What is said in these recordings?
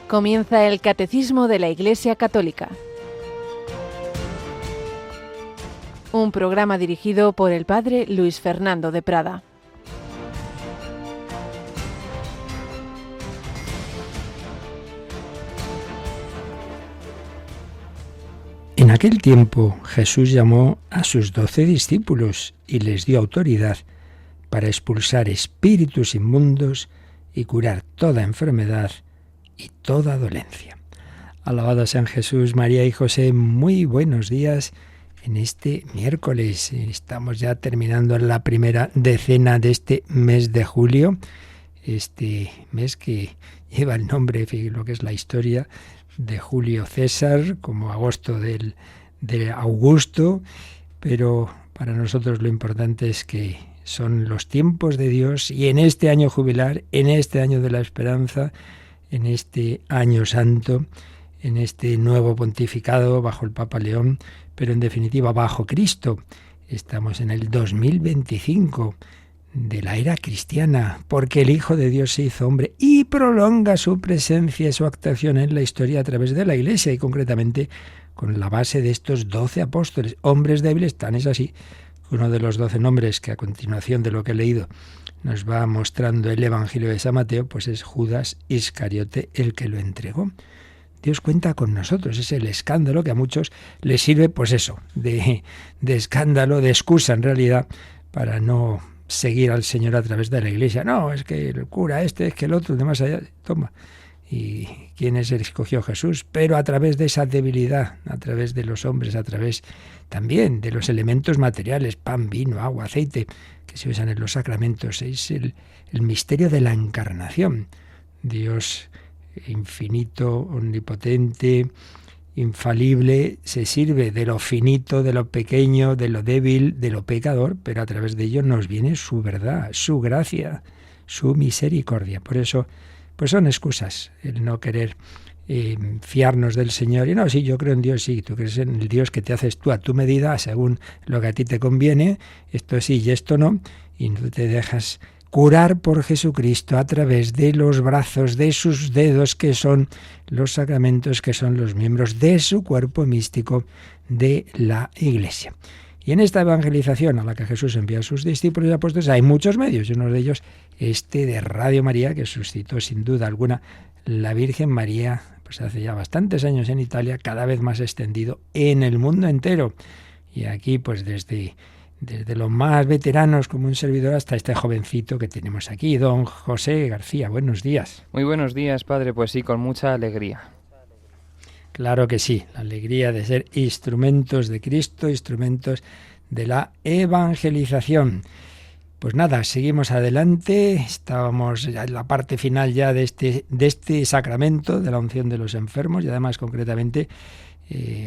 Comienza el Catecismo de la Iglesia Católica. Un programa dirigido por el Padre Luis Fernando de Prada. En aquel tiempo Jesús llamó a sus 12 discípulos y les dio autoridad para expulsar espíritus inmundos y curar toda enfermedad y toda dolencia. Alabado sean Jesús, María y José, muy buenos días en este miércoles. Estamos ya terminando la primera decena de este mes de julio, este mes que lleva el nombre, lo que es la historia, de Julio César, como agosto de Augusto, pero para nosotros lo importante es que son los tiempos de Dios y en este año jubilar, en este año de la esperanza, en este año santo, en este nuevo pontificado bajo el Papa León, pero en definitiva bajo Cristo. Estamos en el 2025 de la era cristiana, porque el Hijo de Dios se hizo hombre y prolonga su presencia y su actuación en la historia a través de la Iglesia y concretamente con la base de estos 12 apóstoles, hombres débiles. Tan es así, uno de los 12 nombres que a continuación de lo que he leído nos va mostrando el Evangelio de San Mateo, pues es Judas Iscariote el que lo entregó. Dios cuenta con nosotros, es el escándalo que a muchos les sirve, pues eso, de escándalo, de excusa en realidad, para no seguir al Señor a través de la Iglesia. No, es que el cura es que el otro, de más allá, toma. ¿Y quién es el que escogió Jesús? Pero a través de esa debilidad, a través de los hombres, a través también de los elementos materiales, pan, vino, agua, aceite, que se usan en los sacramentos, es el misterio de la encarnación. Dios infinito, omnipotente, infalible, se sirve de lo finito, de lo pequeño, de lo débil, de lo pecador, pero a través de ello nos viene su verdad, su gracia, su misericordia. Por eso, pues son excusas el no querer fiarnos del Señor. Y no, sí, yo creo en Dios, sí, tú crees en el Dios que te haces tú a tu medida, según lo que a ti te conviene, esto sí y esto no, y no te dejas curar por Jesucristo a través de los brazos, de sus dedos, que son los sacramentos, que son los miembros de su cuerpo místico de la Iglesia. Y en esta evangelización a la que Jesús envía a sus discípulos y apóstoles hay muchos medios, y uno de ellos este de Radio María, que suscitó sin duda alguna la Virgen María, pues hace ya bastantes años en Italia, cada vez más extendido en el mundo entero. Y aquí pues desde los más veteranos como un servidor hasta este jovencito que tenemos aquí, don José García. Buenos días. Muy buenos días, padre. Pues sí, con mucha alegría. Claro que sí, la alegría de ser instrumentos de Cristo, instrumentos de la evangelización. Pues nada, seguimos adelante. Estábamos ya en la parte final ya de este sacramento de la unción de los enfermos y además concretamente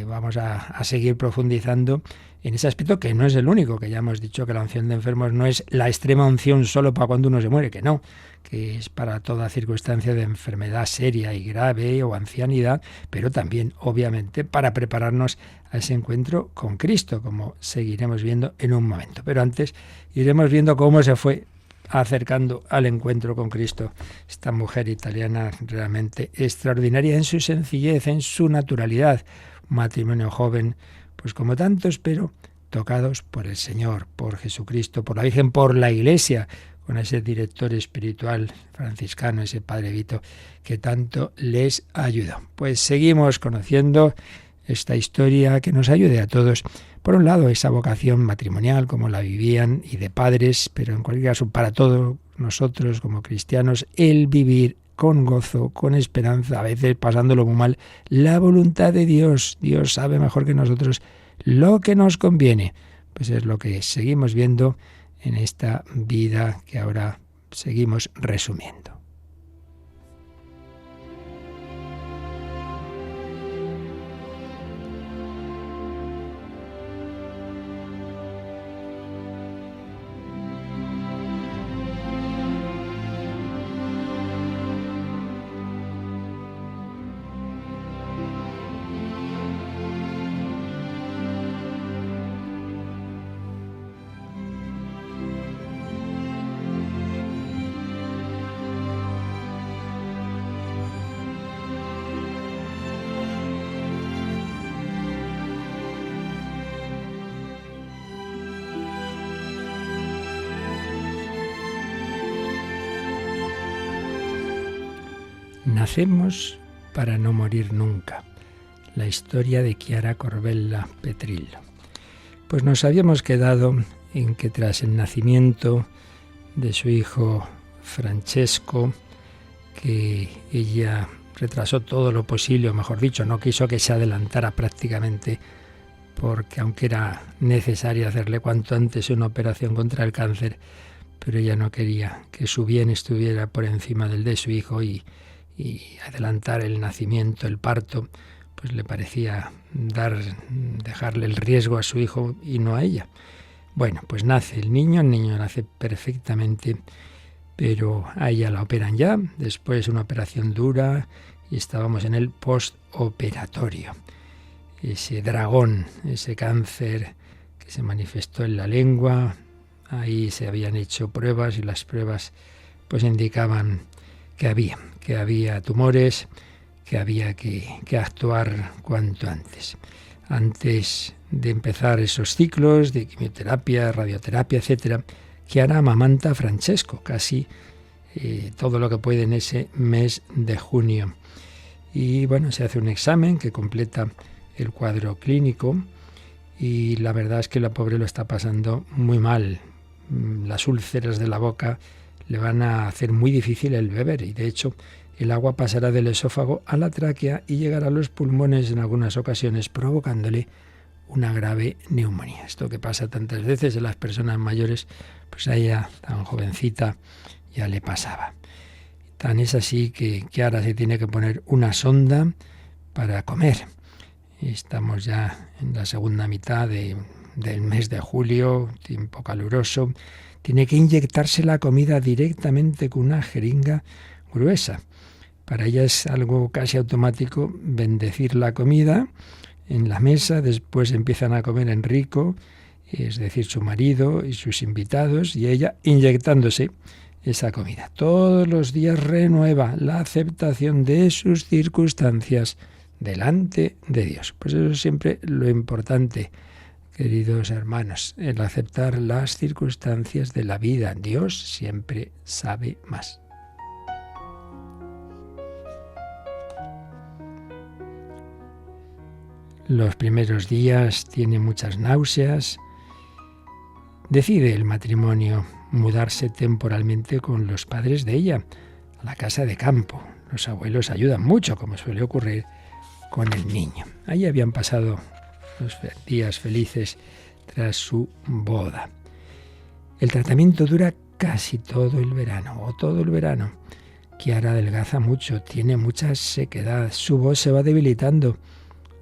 vamos a seguir profundizando en ese aspecto que no es el único, que ya hemos dicho que la unción de enfermos no es la extrema unción solo para cuando uno se muere, que no, que es para toda circunstancia de enfermedad seria y grave o ancianidad, pero también obviamente para prepararnos a ese encuentro con Cristo, como seguiremos viendo en un momento. Pero antes iremos viendo cómo se fue acercando al encuentro con Cristo esta mujer italiana realmente extraordinaria en su sencillez, en su naturalidad. Un matrimonio joven, pues como tantos, pero tocados por el Señor, por Jesucristo, por la Virgen, por la Iglesia, con ese director espiritual franciscano, ese Padre Vito, que tanto les ayudó. Pues seguimos conociendo esta historia que nos ayude a todos. Por un lado, esa vocación matrimonial, como la vivían, y de padres, pero en cualquier caso, para todos nosotros como cristianos, el vivir con gozo, con esperanza, a veces pasándolo muy mal, la voluntad de Dios. Dios sabe mejor que nosotros lo que nos conviene. Pues es lo que seguimos viendo en esta vida que ahora seguimos resumiendo. Nacemos para no morir nunca. La historia de Chiara Corbella Petrillo. Pues nos habíamos quedado en que tras el nacimiento de su hijo Francesco, que ella retrasó todo lo posible, o mejor dicho, no quiso que se adelantara prácticamente, porque aunque era necesario hacerle cuanto antes una operación contra el cáncer, pero ella no quería que su bien estuviera por encima del de su hijo y adelantar el nacimiento, el parto, pues le parecía dejarle el riesgo a su hijo y no a ella. Bueno, pues nace el niño nace perfectamente, pero a ella la operan ya, después una operación dura y estábamos en el postoperatorio. Ese dragón, ese cáncer que se manifestó en la lengua, ahí se habían hecho pruebas y las pruebas pues indicaban que había tumores, que había que actuar cuanto antes. Antes de empezar esos ciclos de quimioterapia, radioterapia, etcétera, Chiara amamanta a Francesco casi todo lo que puede en ese mes de junio. Y bueno, se hace un examen que completa el cuadro clínico y la verdad es que la pobre lo está pasando muy mal. Las úlceras de la boca le van a hacer muy difícil el beber y de hecho el agua pasará del esófago a la tráquea y llegará a los pulmones en algunas ocasiones, provocándole una grave neumonía. Esto que pasa tantas veces en las personas mayores, pues a ella, tan jovencita, ya le pasaba. Tan es así que Chiara se tiene que poner una sonda para comer. Estamos ya en la segunda mitad del mes de julio, tiempo caluroso. Tiene que inyectarse la comida directamente con una jeringa gruesa. Para ella es algo casi automático bendecir la comida en la mesa, después empiezan a comer en rico, es decir, su marido y sus invitados, y ella inyectándose esa comida. Todos los días renueva la aceptación de sus circunstancias delante de Dios. Pues eso es siempre lo importante, queridos hermanos, el aceptar las circunstancias de la vida. Dios siempre sabe más. Los primeros días tiene muchas náuseas. Decide el matrimonio mudarse temporalmente con los padres de ella a la casa de campo. Los abuelos ayudan mucho, como suele ocurrir con el niño. Allí habían pasado los días felices tras su boda. El tratamiento dura casi todo el verano. Chiara adelgaza mucho, tiene mucha sequedad, su voz se va debilitando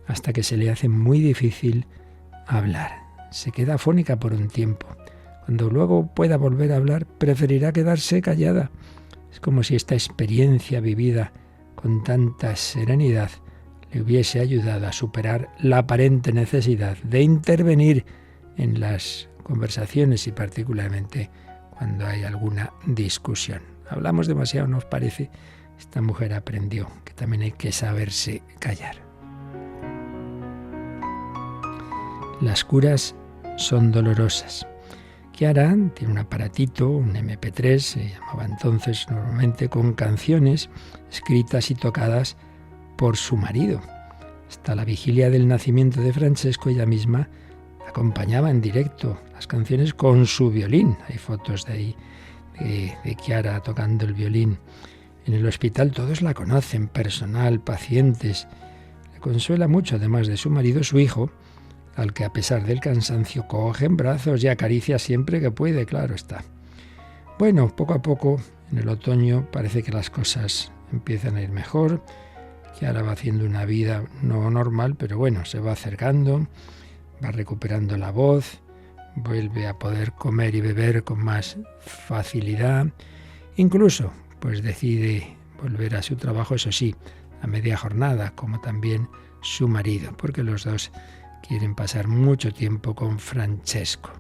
hasta que se le hace muy difícil hablar. Se queda afónica por un tiempo. Cuando luego pueda volver a hablar, preferirá quedarse callada. Es como si esta experiencia vivida con tanta serenidad le hubiese ayudado a superar la aparente necesidad de intervenir en las conversaciones y particularmente cuando hay alguna discusión. Hablamos demasiado, ¿nos parece? Esta mujer aprendió que también hay que saberse callar. Las curas son dolorosas. Chiara tiene un aparatito, un MP3, se llamaba entonces normalmente, con canciones escritas y tocadas por su marido. Hasta la vigilia del nacimiento de Francesco, ella misma acompañaba en directo las canciones con su violín. Hay fotos de ahí de Chiara tocando el violín. En el hospital todos la conocen, personal, pacientes. Le consuela mucho, además de su marido, su hijo, al que a pesar del cansancio coge en brazos y acaricia siempre que puede, claro está. Bueno, poco a poco, en el otoño, parece que las cosas empiezan a ir mejor. Chiara va haciendo una vida no normal, pero bueno, se va acercando, va recuperando la voz, vuelve a poder comer y beber con más facilidad. Incluso, pues decide volver a su trabajo, eso sí, a media jornada, como también su marido, porque los dos quieren pasar mucho tiempo con Francesco.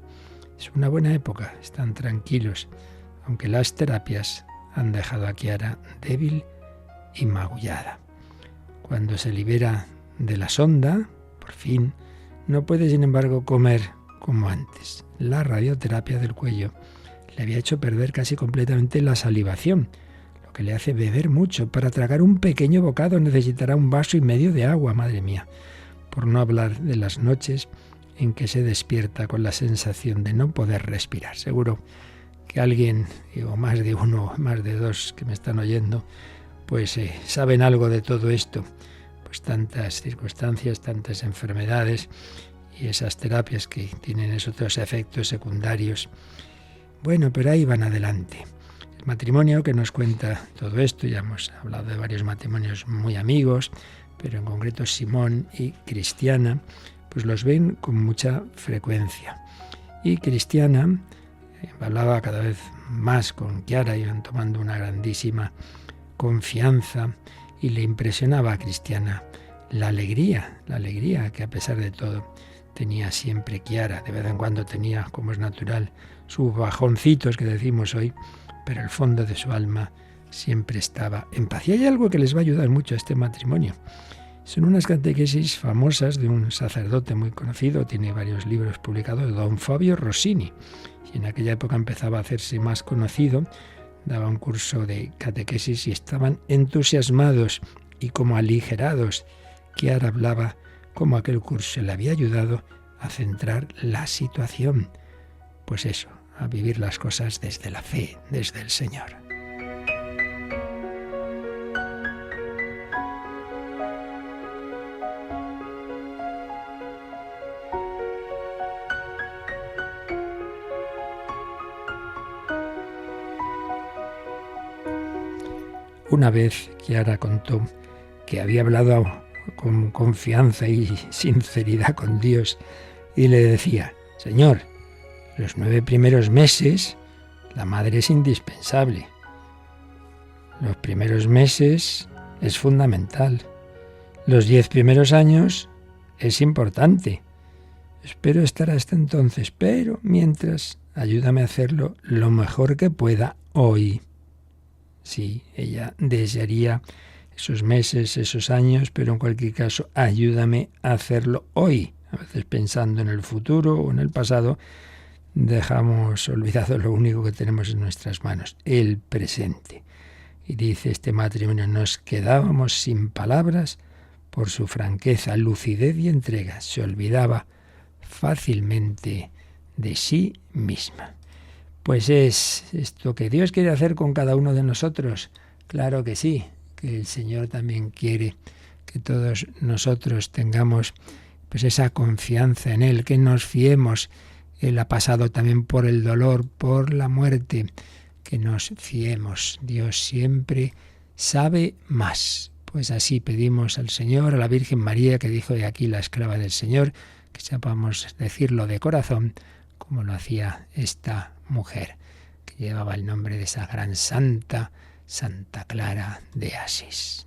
Es una buena época, están tranquilos, aunque las terapias han dejado a Chiara débil y magullada. Cuando se libera de la sonda, por fin, no puede sin embargo comer como antes. La radioterapia del cuello le había hecho perder casi completamente la salivación, lo que le hace beber mucho. Para tragar un pequeño bocado necesitará 1,5 vasos de agua, madre mía. Por no hablar de las noches en que se despierta con la sensación de no poder respirar. Seguro que alguien, o más de uno, más de dos que me están oyendo, pues saben algo de todo esto. Pues tantas circunstancias, tantas enfermedades y esas terapias que tienen esos otros efectos secundarios. Bueno, pero ahí van adelante. El matrimonio que nos cuenta todo esto, ya hemos hablado de varios matrimonios muy amigos, pero en concreto Simón y Cristiana, pues los ven con mucha frecuencia. Y Cristiana hablaba cada vez más con Chiara, iban tomando una grandísima confianza y le impresionaba a Cristiana la alegría que a pesar de todo tenía siempre Chiara. De vez en cuando tenía, como es natural, sus bajoncitos que decimos hoy, pero el fondo de su alma siempre estaba en paz. Y hay algo que les va a ayudar mucho a este matrimonio. Son unas catequesis famosas de un sacerdote muy conocido, tiene varios libros publicados, don Fabio Rossini. Y en aquella época empezaba a hacerse más conocido, daba un curso de catequesis y estaban entusiasmados y como aligerados. Chiara hablaba cómo aquel curso le había ayudado a centrar la situación. Pues eso, a vivir las cosas desde la fe, desde el Señor. Una vez Chiara contó que había hablado con confianza y sinceridad con Dios y le decía: Señor, los 9 primeros meses la madre es indispensable. Los primeros meses es fundamental. Los 10 primeros años es importante. Espero estar hasta entonces, pero mientras, ayúdame a hacerlo lo mejor que pueda hoy. Sí, ella desearía esos meses, esos años, pero en cualquier caso, ayúdame a hacerlo hoy. A veces pensando en el futuro o en el pasado, dejamos olvidado lo único que tenemos en nuestras manos, el presente. Y dice este matrimonio, nos quedábamos sin palabras por su franqueza, lucidez y entrega. Se olvidaba fácilmente de sí misma. Pues es esto que Dios quiere hacer con cada uno de nosotros. Claro que sí, que el Señor también quiere que todos nosotros tengamos pues esa confianza en Él, que nos fiemos. Él ha pasado también por el dolor, por la muerte, que nos fiemos. Dios siempre sabe más. Pues así pedimos al Señor, a la Virgen María, que dijo de aquí la esclava del Señor, que sepamos decirlo de corazón, como lo hacía esta mujer, que llevaba el nombre de esa gran santa, Santa Clara de Asís.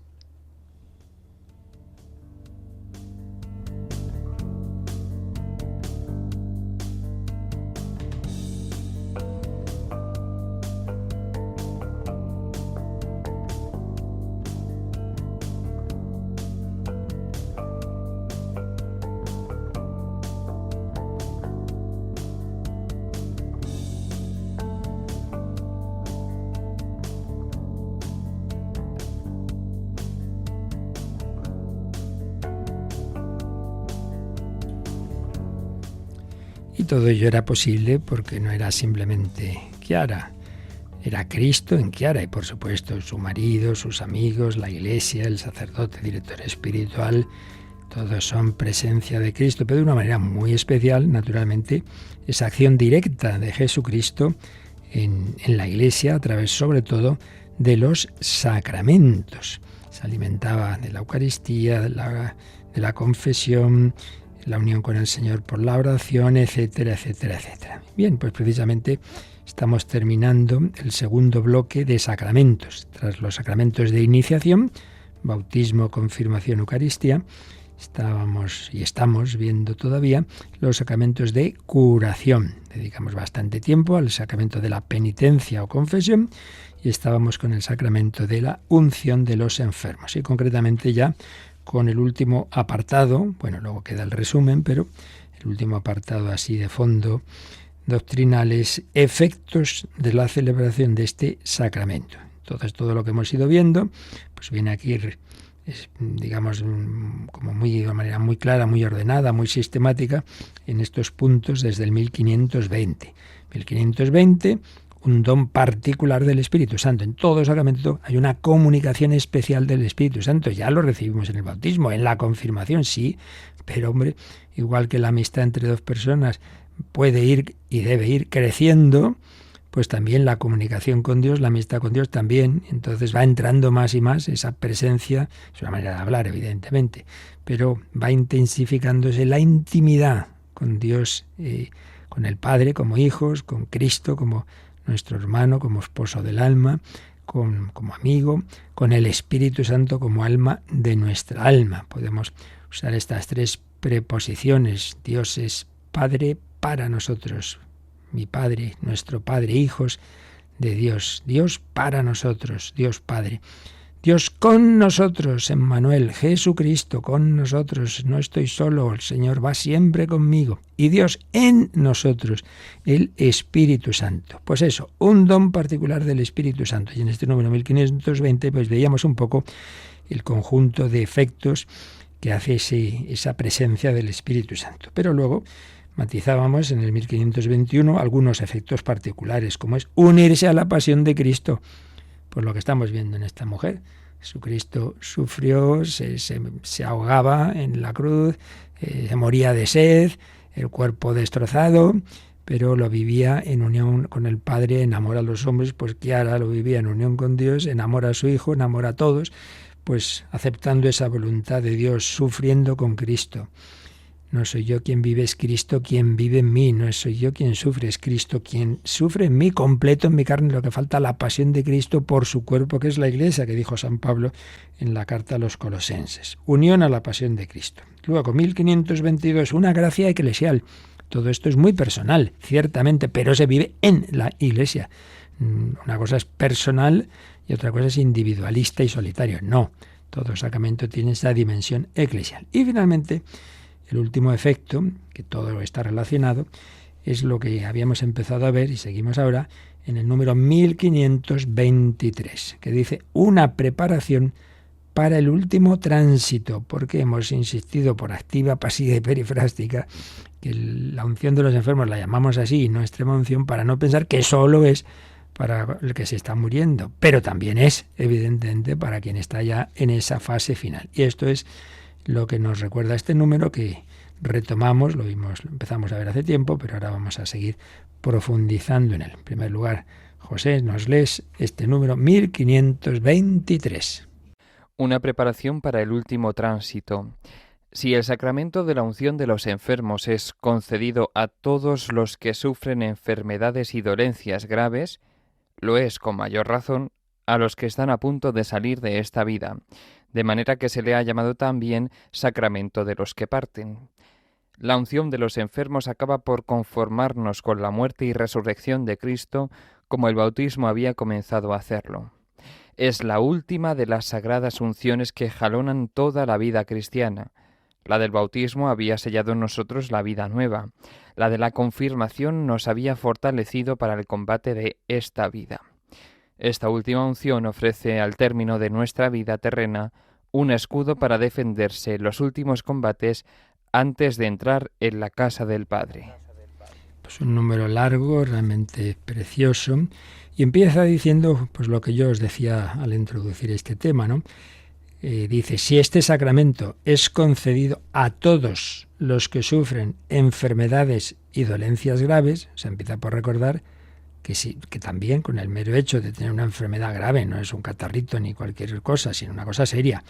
Y todo ello era posible porque no era simplemente Chiara, era Cristo en Chiara y por supuesto su marido, sus amigos, la Iglesia, el sacerdote, director espiritual, todos son presencia de Cristo, pero de una manera muy especial, naturalmente, esa acción directa de Jesucristo en la Iglesia a través sobre todo de los sacramentos. Se alimentaba de la Eucaristía, de la confesión, la unión con el Señor por la oración, etcétera, etcétera, etcétera. Bien, pues precisamente estamos terminando el segundo bloque de sacramentos. Tras los sacramentos de iniciación, bautismo, confirmación, Eucaristía, estábamos y estamos viendo todavía los sacramentos de curación. Dedicamos bastante tiempo al sacramento de la penitencia o confesión y estábamos con el sacramento de la unción de los enfermos. Y concretamente ya con el último apartado, bueno, luego queda el resumen, pero el último apartado así de fondo doctrinal es efectos de la celebración de este sacramento. Entonces todo lo que hemos ido viendo, pues viene aquí, digamos, como de manera muy clara, muy ordenada, muy sistemática, en estos puntos desde el 1520. 1520, un don particular del Espíritu Santo. En todo sacramento hay una comunicación especial del Espíritu Santo. Ya lo recibimos en el bautismo, en la confirmación, sí, pero hombre, igual que la amistad entre dos personas puede ir y debe ir creciendo, pues también la comunicación con Dios, la amistad con Dios también. Entonces va entrando más y más esa presencia, es una manera de hablar evidentemente, pero va intensificándose la intimidad con Dios, con el Padre como hijos, con Cristo como nuestro hermano, como esposo del alma, como amigo, con el Espíritu Santo como alma de nuestra alma. Podemos usar estas tres preposiciones. Dios es Padre para nosotros. Mi Padre, nuestro Padre, hijos de Dios. Dios para nosotros, Dios Padre. Dios con nosotros, Emmanuel, Jesucristo con nosotros. No estoy solo, el Señor va siempre conmigo. Y Dios en nosotros, el Espíritu Santo. Pues eso, un don particular del Espíritu Santo. Y en este número 1520 pues veíamos un poco el conjunto de efectos que hace esa presencia del Espíritu Santo. Pero luego matizábamos en el 1521 algunos efectos particulares, como es unirse a la pasión de Cristo. Pues lo que estamos viendo en esta mujer. Jesucristo sufrió, se ahogaba en la cruz, se moría de sed, el cuerpo destrozado, pero lo vivía en unión con el Padre, en amor a los hombres, pues Chiara lo vivía en unión con Dios, en amor a su Hijo, en amor a todos, pues aceptando esa voluntad de Dios, sufriendo con Cristo. No soy yo quien vive, es Cristo quien vive en mí. No soy yo quien sufre, es Cristo quien sufre en mí, completo en mi carne. Lo que falta, la pasión de Cristo por su cuerpo, que es la Iglesia, que dijo San Pablo en la carta a los Colosenses. Unión a la pasión de Cristo. Luego, 1522, una gracia eclesial. Todo esto es muy personal, ciertamente, pero se vive en la Iglesia. Una cosa es personal y otra cosa es individualista y solitario. No, todo sacramento tiene esa dimensión eclesial. Y finalmente, el último efecto, que todo está relacionado, es lo que habíamos empezado a ver y seguimos ahora en el número 1523, que dice una preparación para el último tránsito, porque hemos insistido por activa, pasiva y perifrástica que la unción de los enfermos la llamamos así, no extrema unción, para no pensar que solo es para el que se está muriendo, pero también es, evidentemente, para quien está ya en esa fase final. Y esto es lo que nos recuerda este número que retomamos, lo empezamos a ver hace tiempo, pero ahora vamos a seguir profundizando en él. En primer lugar, José, nos lees este número 1523. Una preparación para el último tránsito. Si el sacramento de la unción de los enfermos es concedido a todos los que sufren enfermedades y dolencias graves, lo es con mayor razón a los que están a punto de salir de esta vida, de manera que se le ha llamado también sacramento de los que parten. La unción de los enfermos acaba por conformarnos con la muerte y resurrección de Cristo, como el bautismo había comenzado a hacerlo. Es la última de las sagradas unciones que jalonan toda la vida cristiana. La del bautismo había sellado en nosotros la vida nueva. La de la confirmación nos había fortalecido para el combate de esta vida. Esta última unción ofrece al término de nuestra vida terrena un escudo para defenderse en los últimos combates antes de entrar en la casa del Padre. Pues un número largo, realmente precioso, y empieza diciendo pues lo que yo os decía al introducir este tema, ¿no? Dice, si este sacramento es concedido a todos los que sufren enfermedades y dolencias graves, se empieza por recordar que sí, que también con el mero hecho de tener una enfermedad grave, no es un catarrito ni cualquier cosa, sino una cosa seria,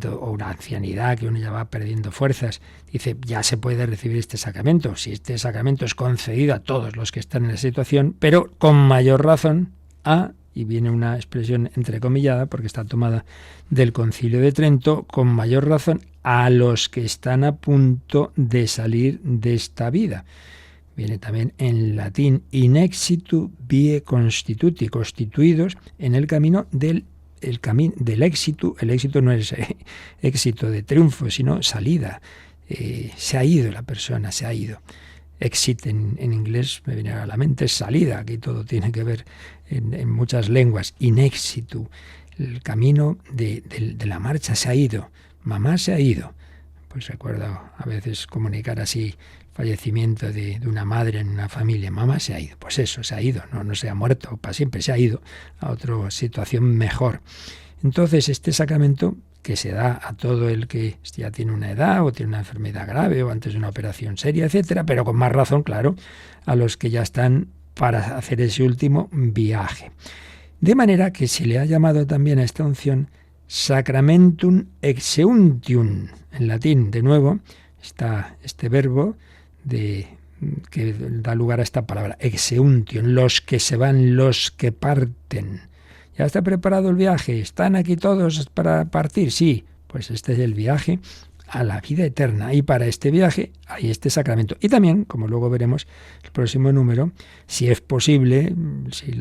o una ancianidad que uno ya va perdiendo fuerzas, dice, ya se puede recibir este sacramento, si este sacramento es concedido a todos los que están en esa situación, pero con mayor razón y viene una expresión entrecomillada porque está tomada del Concilio de Trento, con mayor razón a los que están a punto de salir de esta vida. Viene también en latín, in exitu vie constituti, constituidos en el camino del éxito. El éxito no es éxito de triunfo, sino salida. Se ha ido la persona, se ha ido. exit en inglés me viene a la mente, es salida, aquí todo tiene que ver en muchas lenguas. In exitu, el camino de la marcha se ha ido, mamá se ha ido. Pues recuerdo a veces comunicar así fallecimiento de una madre en una familia, mamá se ha ido, pues eso, se ha ido, no se ha muerto para siempre, se ha ido a otra situación mejor. Entonces este sacramento que se da a todo el que ya tiene una edad o tiene una enfermedad grave o antes de una operación seria, etcétera, pero con más razón, claro, a los que ya están para hacer ese último viaje. De manera que se le ha llamado también a esta unción Sacramentum exeuntium. En latín, de nuevo, está este verbo que da lugar a esta palabra, exeuntium, los que se van, los que parten. ¿Ya está preparado el viaje? ¿Están aquí todos para partir? Sí, pues este es el viaje a la vida eterna. Y para este viaje hay este sacramento. Y también, como luego veremos el próximo número, si es posible, si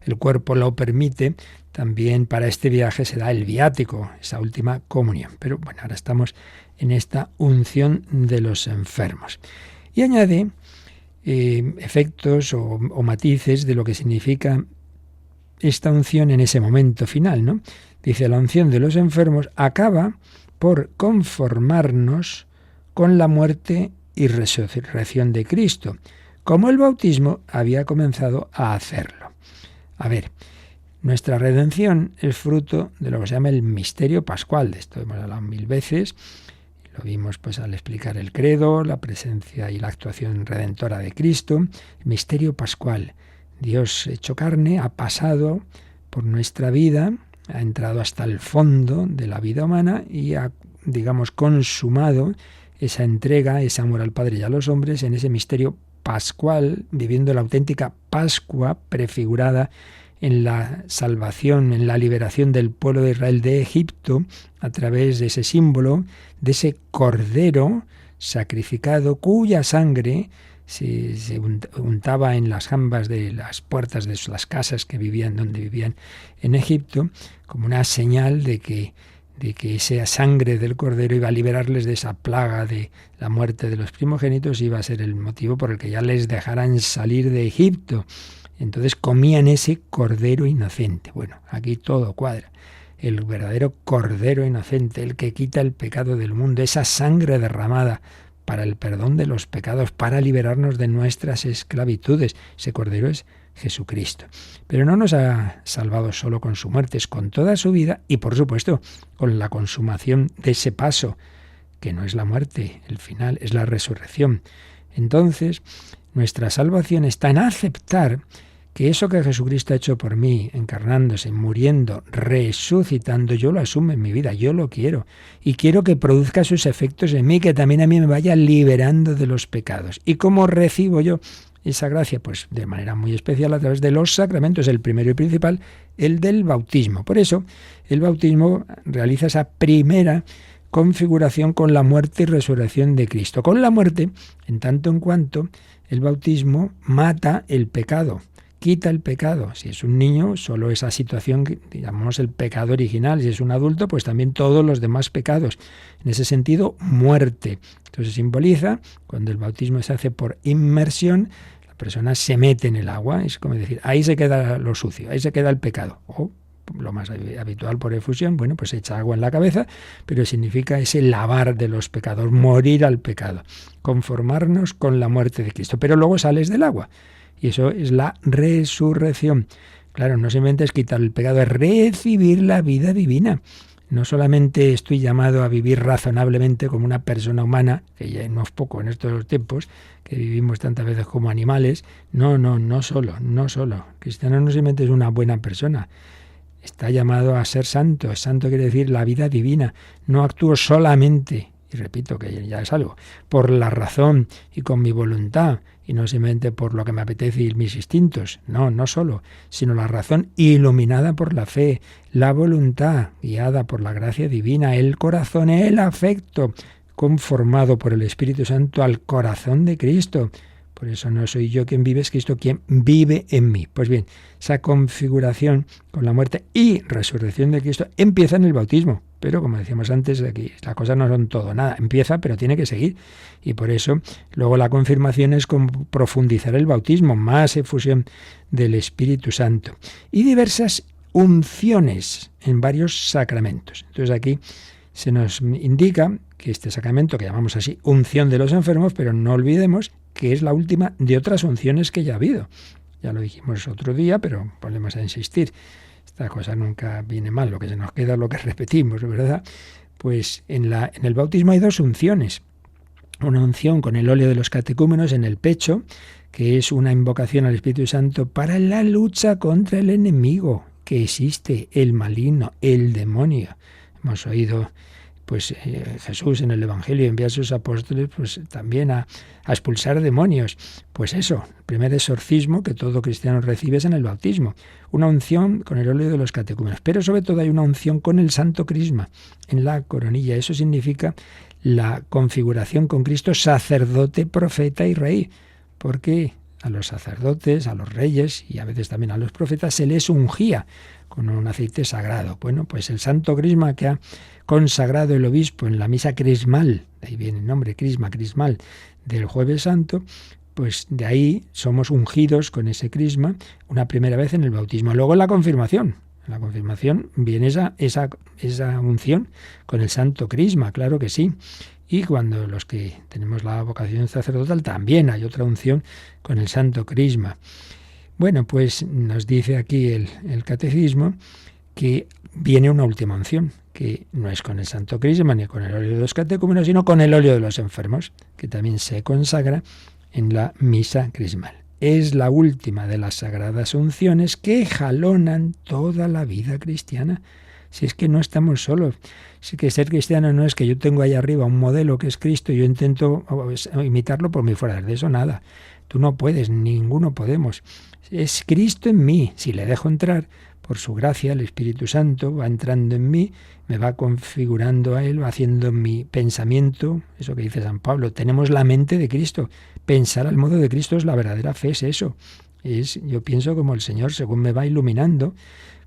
el cuerpo lo permite, también para este viaje se da el viático, esa última comunión. Pero bueno, ahora estamos en esta unción de los enfermos. Y añade efectos o matices de lo que significa esta unción en ese momento final, ¿no? Dice, la unción de los enfermos acaba por conformarnos con la muerte y resurrección de Cristo, como el bautismo había comenzado a hacerlo. A ver, nuestra redención es fruto de lo que se llama el misterio pascual. De esto hemos hablado 1000 veces. Lo vimos pues al explicar el credo, la presencia y la actuación redentora de Cristo. El misterio pascual. Dios hecho carne ha pasado por nuestra vida, ha entrado hasta el fondo de la vida humana y ha, digamos, consumado esa entrega, ese amor al Padre y a los hombres en ese misterio pascual, viviendo la auténtica Pascua prefigurada en la salvación, en la liberación del pueblo de Israel de Egipto, a través de ese símbolo, de ese cordero sacrificado, cuya sangre se untaba en las jambas de las puertas de las casas donde vivían en Egipto, como una señal de que esa sangre del cordero iba a liberarles de esa plaga de la muerte de los primogénitos, iba a ser el motivo por el que ya les dejaran salir de Egipto. Entonces comían ese cordero inocente. Bueno, aquí todo cuadra. El verdadero cordero inocente, el que quita el pecado del mundo, esa sangre derramada para el perdón de los pecados, para liberarnos de nuestras esclavitudes. Ese cordero es Jesucristo. Pero no nos ha salvado solo con su muerte, es con toda su vida y, por supuesto, con la consumación de ese paso, que no es la muerte, el final es la resurrección. Entonces, nuestra salvación está en aceptar que eso que Jesucristo ha hecho por mí, encarnándose, muriendo, resucitando, yo lo asumo en mi vida, yo lo quiero. Y quiero que produzca sus efectos en mí, que también a mí me vaya liberando de los pecados. ¿Y cómo recibo yo esa gracia? Pues de manera muy especial a través de los sacramentos, el primero y principal, el del bautismo. Por eso, el bautismo realiza esa primera configuración con la muerte y resurrección de Cristo. Con la muerte, en tanto en cuanto el bautismo mata el pecado, quita el pecado. Si es un niño, solo esa situación que llamamos el pecado original. Si es un adulto, pues también todos los demás pecados. En ese sentido, muerte. Entonces simboliza, cuando el bautismo se hace por inmersión, la persona se mete en el agua. Es como decir, ahí se queda lo sucio, ahí se queda el pecado. O lo más habitual por efusión, bueno, pues echa agua en la cabeza, pero significa ese lavar de los pecados, morir al pecado, conformarnos con la muerte de Cristo. Pero luego sales del agua. Y eso es la resurrección. Claro, no simplemente es quitar el pecado, es recibir la vida divina. No solamente estoy llamado a vivir razonablemente como una persona humana, que ya no es poco en estos tiempos, que vivimos tantas veces como animales. No solo. Cristiano no simplemente es una buena persona. Está llamado a ser santo. Santo quiere decir la vida divina. No actúo solamente, y repito que ya es algo, por la razón y con mi voluntad, y no simplemente por lo que me apetece y mis instintos. No solo, sino la razón iluminada por la fe, la voluntad guiada por la gracia divina, el corazón, el afecto conformado por el Espíritu Santo al corazón de Cristo. Por eso no soy yo quien vive, es Cristo quien vive en mí. Pues bien, esa configuración con la muerte y resurrección de Cristo empieza en el bautismo. Pero como decíamos antes, aquí las cosas no son todo, nada. Empieza, pero tiene que seguir. Y por eso luego la confirmación es como profundizar el bautismo, más efusión del Espíritu Santo. Y diversas unciones en varios sacramentos. Entonces aquí se nos indica que este sacramento, que llamamos así unción de los enfermos, pero no olvidemos que es la última de otras unciones que ya ha habido. Ya lo dijimos otro día, pero volvemos a insistir. Esta cosa nunca viene mal, lo que se nos queda es lo que repetimos, ¿verdad? Pues en el bautismo hay dos unciones. Una unción con el óleo de los catecúmenos en el pecho, que es una invocación al Espíritu Santo para la lucha contra el enemigo que existe, el maligno, el demonio. Hemos oído pues Jesús en el Evangelio envía a sus apóstoles pues también a expulsar demonios. Pues eso, el primer exorcismo que todo cristiano recibe es en el bautismo. Una unción con el óleo de los catecúmenos. Pero sobre todo hay una unción con el santo crisma en la coronilla. Eso significa la configuración con Cristo sacerdote, profeta y rey. Porque a los sacerdotes, a los reyes y a veces también a los profetas se les ungía con un aceite sagrado. Bueno, pues el santo crisma que ha consagrado el obispo en la misa crismal, de ahí viene el nombre crisma, crismal, del Jueves Santo, pues de ahí somos ungidos con ese crisma una primera vez en el bautismo. Luego en la confirmación. En la confirmación viene esa unción con el santo crisma, claro que sí. Y cuando los que tenemos la vocación sacerdotal también hay otra unción con el santo crisma. Bueno, pues nos dice aquí el catecismo que viene una última unción, que no es con el santo crisma ni con el óleo de los catecúmenos, sino con el óleo de los enfermos, que también se consagra en la misa crismal. Es la última de las sagradas unciones que jalonan toda la vida cristiana. Si es que no estamos solos, si que ser cristiano no es que yo tengo ahí arriba un modelo que es Cristo y yo intento imitarlo por mi fuerza, de eso nada. Tú no puedes, ninguno podemos. Es Cristo en mí. Si le dejo entrar, por su gracia, el Espíritu Santo va entrando en mí, me va configurando a Él, va haciendo mi pensamiento, eso que dice San Pablo, tenemos la mente de Cristo. Pensar al modo de Cristo es la verdadera fe, es eso. Yo pienso como el Señor, según me va iluminando,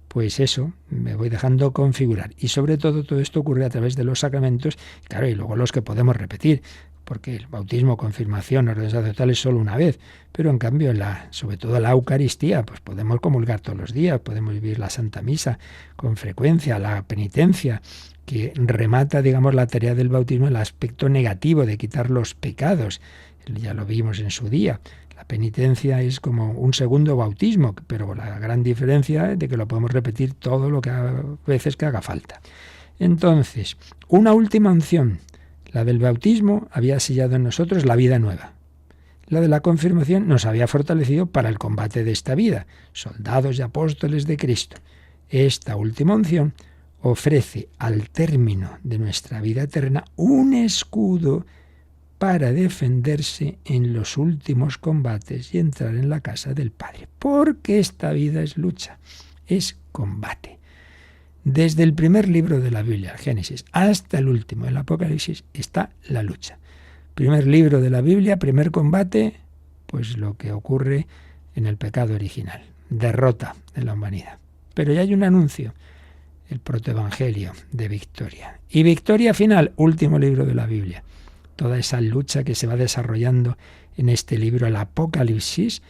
pues eso, me voy dejando configurar. Y sobre todo esto ocurre a través de los sacramentos, claro, y luego los que podemos repetir, porque el bautismo, confirmación, orden sacerdotal es solo una vez, pero en cambio, sobre todo la Eucaristía, pues podemos comulgar todos los días, podemos vivir la Santa Misa con frecuencia, la penitencia, que remata, digamos, la tarea del bautismo, el aspecto negativo de quitar los pecados. Ya lo vimos en su día. La penitencia es como un segundo bautismo, pero la gran diferencia es de que lo podemos repetir todo lo que veces que haga falta. Entonces, una última unción. La del bautismo había sellado en nosotros la vida nueva. La de la confirmación nos había fortalecido para el combate de esta vida, soldados y apóstoles de Cristo. Esta última unción ofrece al término de nuestra vida eterna un escudo para defenderse en los últimos combates y entrar en la casa del Padre. Porque esta vida es lucha, es combate. Desde el primer libro de la Biblia, el Génesis, hasta el último, el Apocalipsis, está la lucha. Primer libro de la Biblia, primer combate, pues lo que ocurre en el pecado original, derrota de la humanidad. Pero ya hay un anuncio, el protoevangelio de victoria. Y victoria final, último libro de la Biblia. Toda esa lucha que se va desarrollando en este libro, el Apocalipsis.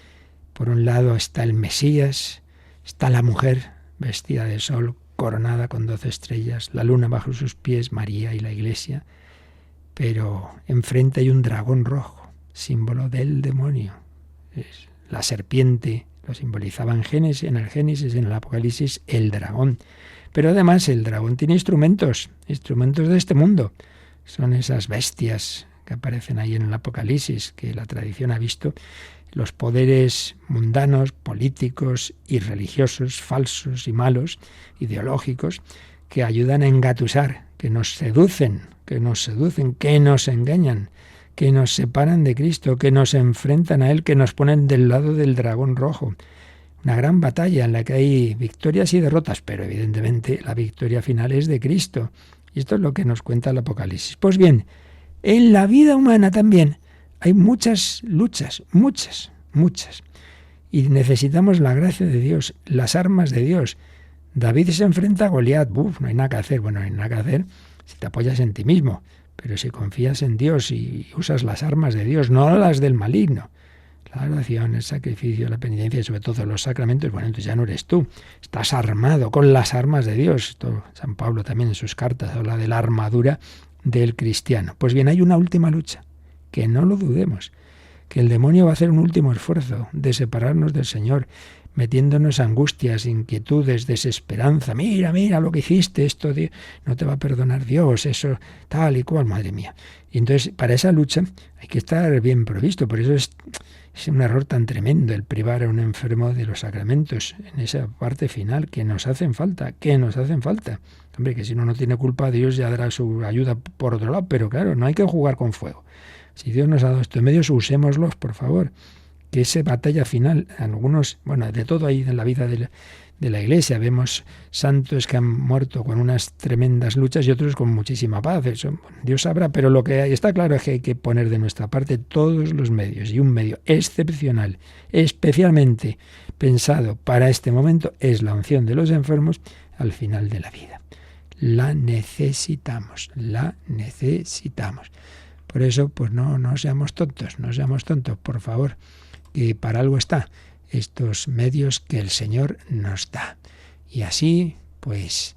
Por un lado está el Mesías, está la mujer vestida de sol, coronada con 12 estrellas, la luna bajo sus pies, María y la Iglesia. Pero enfrente hay un dragón rojo, símbolo del demonio. La serpiente lo simbolizaba en el Génesis, en el Apocalipsis, el dragón. Pero además el dragón tiene instrumentos de este mundo. Son esas bestias que aparecen ahí en el Apocalipsis, que la tradición ha visto, los poderes mundanos, políticos y religiosos, falsos y malos, ideológicos, que ayudan a engatusar, que nos seducen, que nos engañan, que nos separan de Cristo, que nos enfrentan a Él, que nos ponen del lado del dragón rojo. Una gran batalla en la que hay victorias y derrotas, pero evidentemente la victoria final es de Cristo. Y esto es lo que nos cuenta el Apocalipsis. Pues bien, en la vida humana también hay muchas luchas, muchas. Y necesitamos la gracia de Dios, las armas de Dios. David se enfrenta a Goliat. No hay nada que hacer. Bueno, no hay nada que hacer si te apoyas en ti mismo, pero si confías en Dios y usas las armas de Dios, no las del maligno. La oración, el sacrificio, la penitencia y sobre todo los sacramentos, bueno, entonces ya no eres tú. Estás armado con las armas de Dios. Esto, San Pablo también en sus cartas habla de la armadura del cristiano. Pues bien, hay una última lucha, que no lo dudemos, que el demonio va a hacer un último esfuerzo de separarnos del Señor, metiéndonos angustias, inquietudes, desesperanza. Mira lo que hiciste, esto no te va a perdonar Dios, eso tal y cual, madre mía. Y entonces, para esa lucha hay que estar bien provisto. Por eso es un error tan tremendo el privar a un enfermo de los sacramentos en esa parte final, que nos hacen falta. Hombre, que si uno no tiene culpa, Dios ya dará su ayuda por otro lado, pero claro, no hay que jugar con fuego. Si Dios nos ha dado estos medios, usémoslos, por favor. Que esa batalla final, algunos, bueno, de todo ahí en la vida de la Iglesia, vemos santos que han muerto con unas tremendas luchas y otros con muchísima paz. Eso, Dios sabrá, pero lo que está claro es que hay que poner de nuestra parte todos los medios, y un medio excepcional, especialmente pensado para este momento, es la unción de los enfermos al final de la vida. La necesitamos. Por eso, pues no seamos tontos, por favor. Que para algo está estos medios que el Señor nos da. Y así, pues,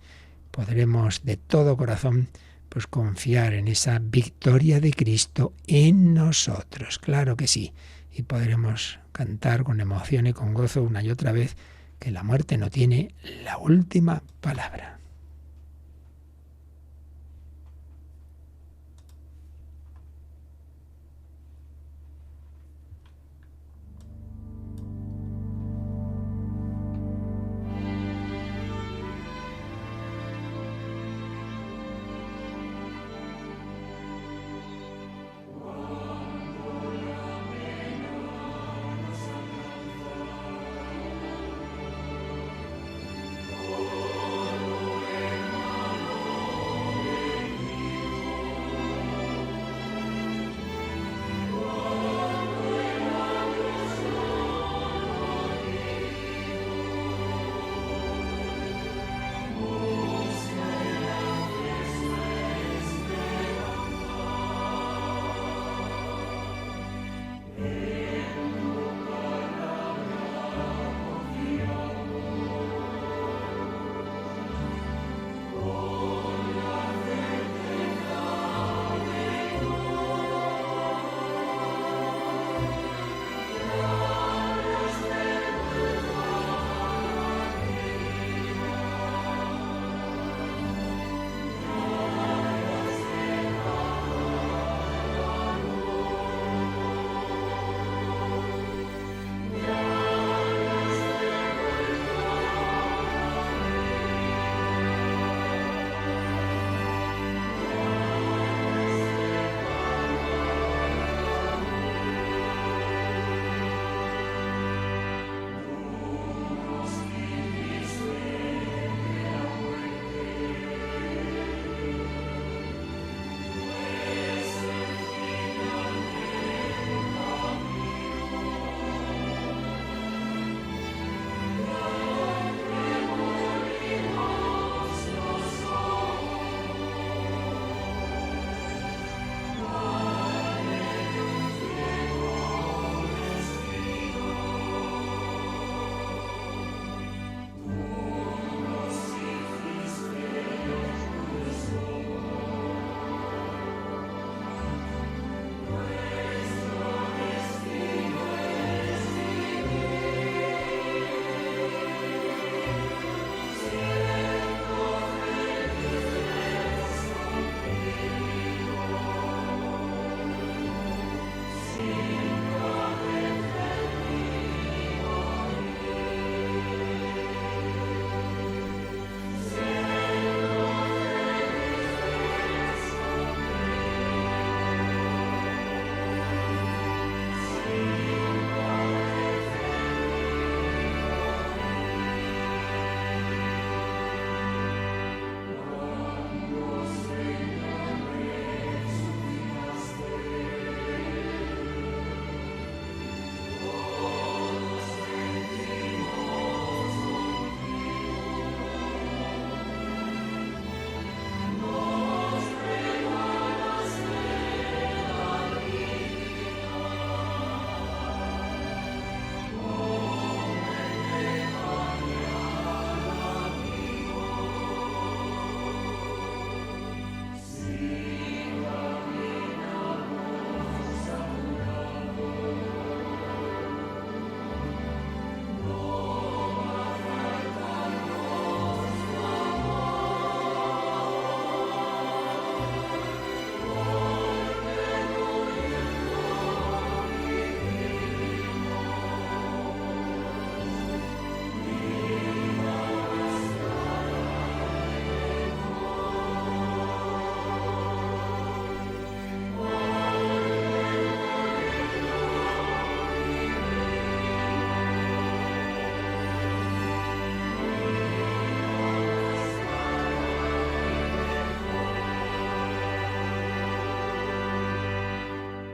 podremos de todo corazón pues confiar en esa victoria de Cristo en nosotros. Claro que sí. Y podremos cantar con emoción y con gozo una y otra vez que la muerte no tiene la última palabra.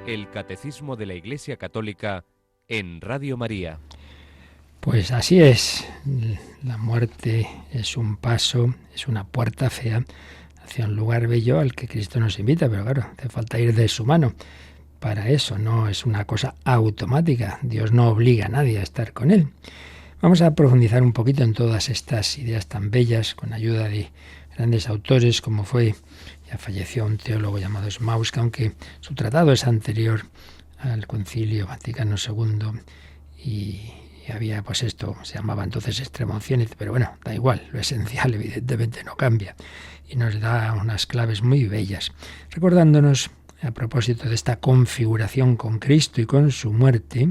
El Catecismo de la Iglesia Católica en Radio María. Pues así es, la muerte es un paso, es una puerta fea hacia un lugar bello al que Cristo nos invita, pero claro, hace falta ir de su mano. Para eso no es una cosa automática, Dios no obliga a nadie a estar con Él. Vamos a profundizar un poquito en todas estas ideas tan bellas, con ayuda de grandes autores, como fue, ya falleció un teólogo llamado Smaus, que aunque su tratado es anterior al Concilio Vaticano II, y había, pues esto, se llamaba entonces extrema-unción, pero bueno, da igual, lo esencial evidentemente no cambia, y nos da unas claves muy bellas, recordándonos, a propósito de esta configuración con Cristo y con su muerte,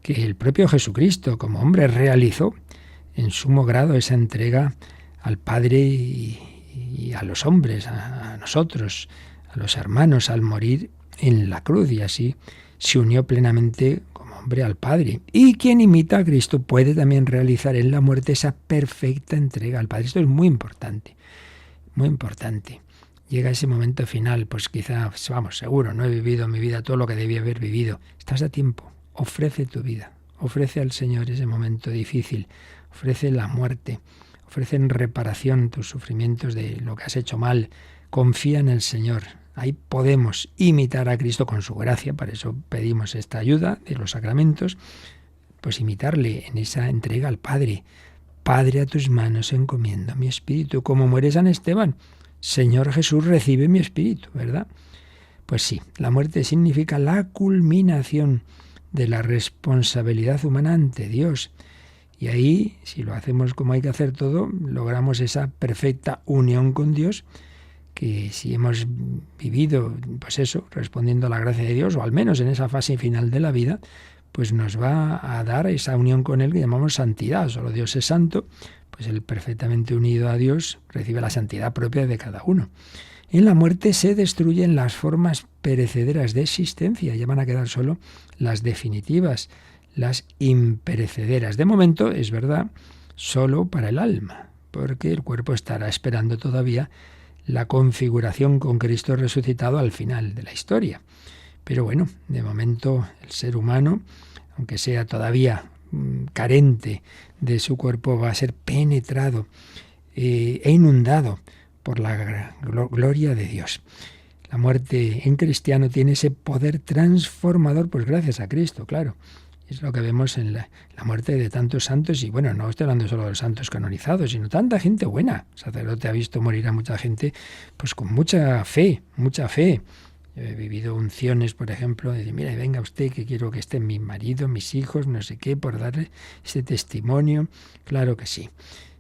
que el propio Jesucristo, como hombre, realizó en sumo grado esa entrega al Padre y a los hombres, a nosotros, a los hermanos, al morir en la cruz, y así se unió plenamente como hombre al Padre. Y quien imita a Cristo puede también realizar en la muerte esa perfecta entrega al Padre. Esto es muy importante, muy importante. Llega ese momento final, pues quizá, vamos, seguro, no he vivido en mi vida todo lo que debía haber vivido. Estás a tiempo. Ofrece tu vida, ofrece al Señor ese momento difícil, ofrece la muerte, ofrece en reparación tus sufrimientos de lo que has hecho mal, confía en el Señor. Ahí podemos imitar a Cristo con su gracia, para eso pedimos esta ayuda de los sacramentos, pues imitarle en esa entrega al Padre. Padre, a tus manos encomiendo mi espíritu, como muere San Esteban. Señor Jesús, recibe mi espíritu, ¿verdad? Pues sí, la muerte significa la culminación de la responsabilidad humana ante Dios. Y ahí, si lo hacemos como hay que hacer todo, logramos esa perfecta unión con Dios, que si hemos vivido, pues eso, respondiendo a la gracia de Dios, o al menos en esa fase final de la vida, pues nos va a dar esa unión con Él que llamamos santidad. Solo Dios es santo, pues Él perfectamente unido a Dios recibe la santidad propia de cada uno. En la muerte se destruyen las formas perecederas de existencia, ya van a quedar solo las definitivas, las imperecederas. De momento, es verdad, solo para el alma, porque el cuerpo estará esperando todavía la configuración con Cristo resucitado al final de la historia. Pero bueno, de momento el ser humano, aunque sea todavía carente de su cuerpo, va a ser penetrado e inundado por la gloria de Dios. La muerte en cristiano tiene ese poder transformador, pues gracias a Cristo, claro. Es lo que vemos en la muerte de tantos santos, y bueno, no estoy hablando solo de los santos canonizados, sino tanta gente buena. El sacerdote ha visto morir a mucha gente pues con mucha fe, mucha fe. Yo he vivido unciones, por ejemplo, de decir, mira, venga usted, que quiero que esté mi marido, mis hijos, no sé qué, por darle ese testimonio. Claro que sí.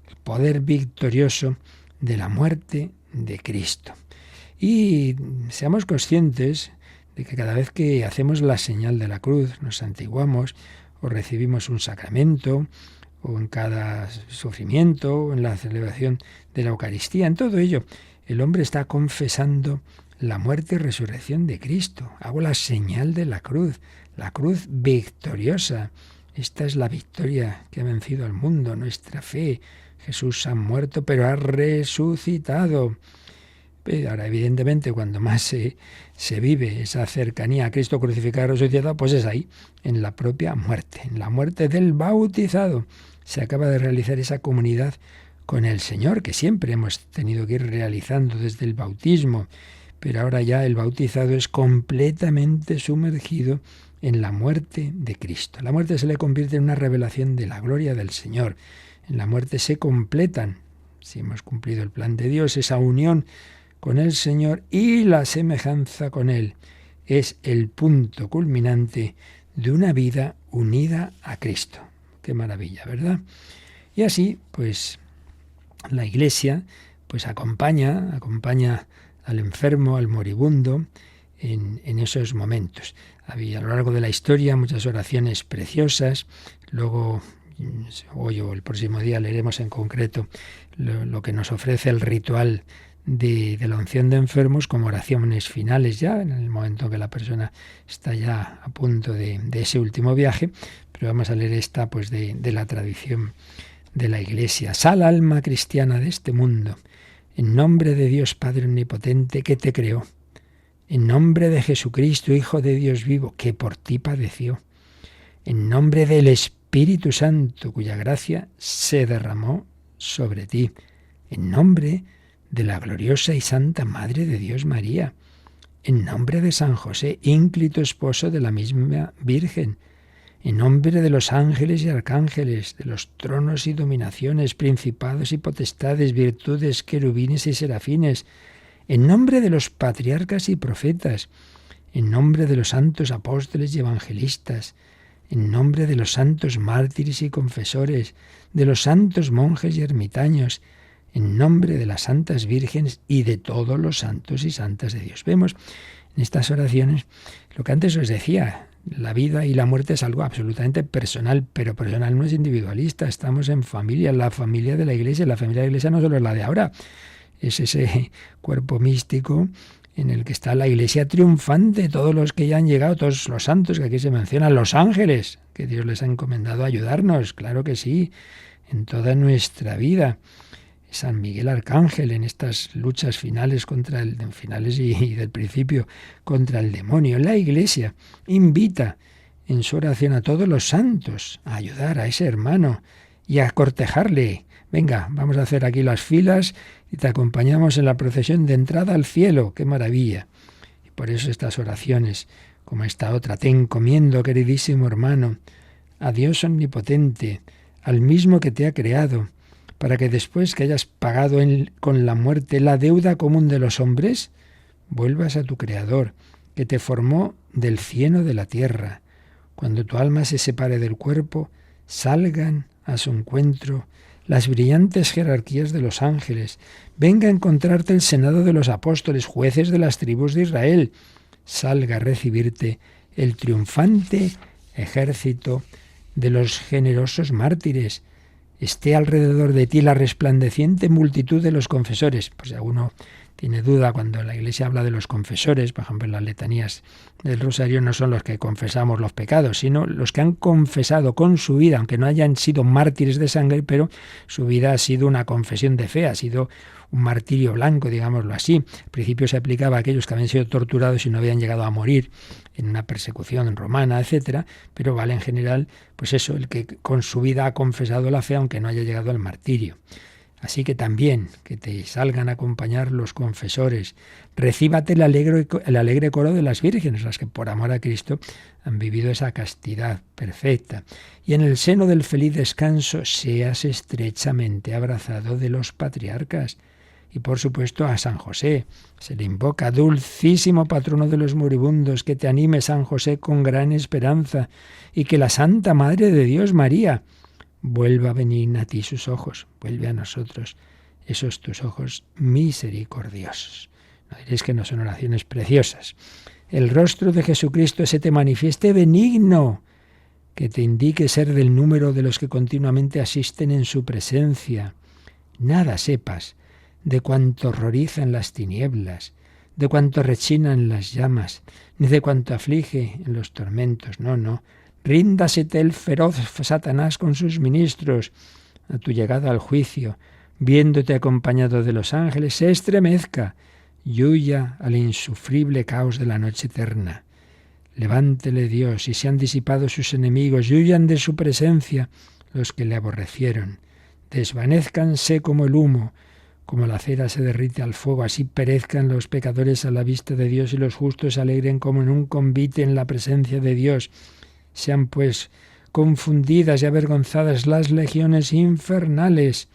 El poder victorioso de la muerte de Cristo. Y seamos conscientes de que cada vez que hacemos la señal de la cruz, nos santiguamos o recibimos un sacramento, o en cada sufrimiento, o en la celebración de la Eucaristía, en todo ello, el hombre está confesando la muerte y resurrección de Cristo. Hago la señal de la cruz victoriosa. Esta es la victoria que ha vencido al mundo, nuestra fe. Jesús ha muerto, pero ha resucitado. Pero ahora, evidentemente, cuando más se vive esa cercanía a Cristo crucificado y resucitado, pues es ahí, en la propia muerte, en la muerte del bautizado. Se acaba de realizar esa comunidad con el Señor, que siempre hemos tenido que ir realizando desde el bautismo, pero ahora ya el bautizado es completamente sumergido en la muerte de Cristo. La muerte se le convierte en una revelación de la gloria del Señor. En la muerte se completan, si hemos cumplido el plan de Dios, esa unión con el Señor y la semejanza con Él. Es el punto culminante de una vida unida a Cristo. Qué maravilla, ¿verdad? Y así, pues, la Iglesia pues acompaña al enfermo, al moribundo, en esos momentos. Había a lo largo de la historia muchas oraciones preciosas. Luego, hoy o el próximo día leeremos en concreto lo que nos ofrece el ritual de la unción de enfermos como oraciones finales ya, en el momento que la persona está ya a punto de ese último viaje. Pero vamos a leer esta pues de la tradición de la Iglesia. Sal, alma cristiana de este mundo, en nombre de Dios Padre Omnipotente, que te creó. En nombre de Jesucristo, Hijo de Dios vivo, que por ti padeció. En nombre del Espíritu Santo, cuya gracia se derramó sobre ti. En nombre de la gloriosa y santa Madre de Dios María. En nombre de San José, ínclito esposo de la misma Virgen. En nombre de los ángeles y arcángeles, de los tronos y dominaciones, principados y potestades, virtudes, querubines y serafines. En nombre de los patriarcas y profetas. En nombre de los santos apóstoles y evangelistas. En nombre de los santos mártires y confesores, de los santos monjes y ermitaños, en nombre de las santas vírgenes y de todos los santos y santas de Dios. Vemos en estas oraciones lo que antes os decía, la vida y la muerte es algo absolutamente personal, pero personal no es individualista, estamos en familia, la familia de la Iglesia. La familia de la Iglesia no solo es la de ahora, es ese cuerpo místico en el que está la Iglesia triunfante, todos los que ya han llegado, todos los santos que aquí se mencionan, los ángeles, que Dios les ha encomendado a ayudarnos, claro que sí, en toda nuestra vida. San Miguel Arcángel en estas luchas finales y del principio contra el demonio. La Iglesia invita en su oración a todos los santos a ayudar a ese hermano y a cortejarle. Venga, vamos a hacer aquí las filas y te acompañamos en la procesión de entrada al cielo. ¡Qué maravilla! Y por eso estas oraciones, como esta otra, te encomiendo, queridísimo hermano, a Dios omnipotente, al mismo que te ha creado, para que después que hayas pagado con la muerte la deuda común de los hombres, vuelvas a tu Creador, que te formó del cieno de la tierra. Cuando tu alma se separe del cuerpo, salgan a su encuentro las brillantes jerarquías de los ángeles. Venga a encontrarte el senado de los apóstoles, jueces de las tribus de Israel. Salga a recibirte el triunfante ejército de los generosos mártires. Esté alrededor de ti la resplandeciente multitud de los confesores. Pues si alguno tiene duda, cuando la Iglesia habla de los confesores, por ejemplo en las letanías del Rosario, no son los que confesamos los pecados, sino los que han confesado con su vida, aunque no hayan sido mártires de sangre, pero su vida ha sido una confesión de fe, ha sido un martirio blanco, digámoslo así. Al principio se aplicaba a aquellos que habían sido torturados y no habían llegado a morir en una persecución romana, etcétera, pero vale en general, pues eso, el que con su vida ha confesado la fe aunque no haya llegado al martirio. Así que también, que te salgan a acompañar los confesores. Recíbate el alegre coro de las vírgenes, las que por amor a Cristo han vivido esa castidad perfecta. Y en el seno del feliz descanso seas estrechamente abrazado de los patriarcas. Y por supuesto a San José. Se le invoca, dulcísimo patrono de los moribundos, que te anime San José con gran esperanza, y que la Santa Madre de Dios María vuelva a venir a ti sus ojos, vuelve a nosotros esos tus ojos misericordiosos. No diréis que no son oraciones preciosas. El rostro de Jesucristo se te manifieste benigno, que te indique ser del número de los que continuamente asisten en su presencia. Nada sepas de cuánto horrorizan las tinieblas, de cuánto rechinan las llamas, ni de cuánto aflige en los tormentos. No. Ríndasete el feroz Satanás con sus ministros. A tu llegada al juicio, viéndote acompañado de los ángeles, se estremezca y huya al insufrible caos de la noche eterna. Levántele Dios, y se han disipado sus enemigos, y huyan de su presencia los que le aborrecieron. Desvanézcanse como el humo, como la cera se derrite al fuego, así perezcan los pecadores a la vista de Dios, y los justos se alegren como en un convite en la presencia de Dios. Sean pues confundidas y avergonzadas las legiones infernales,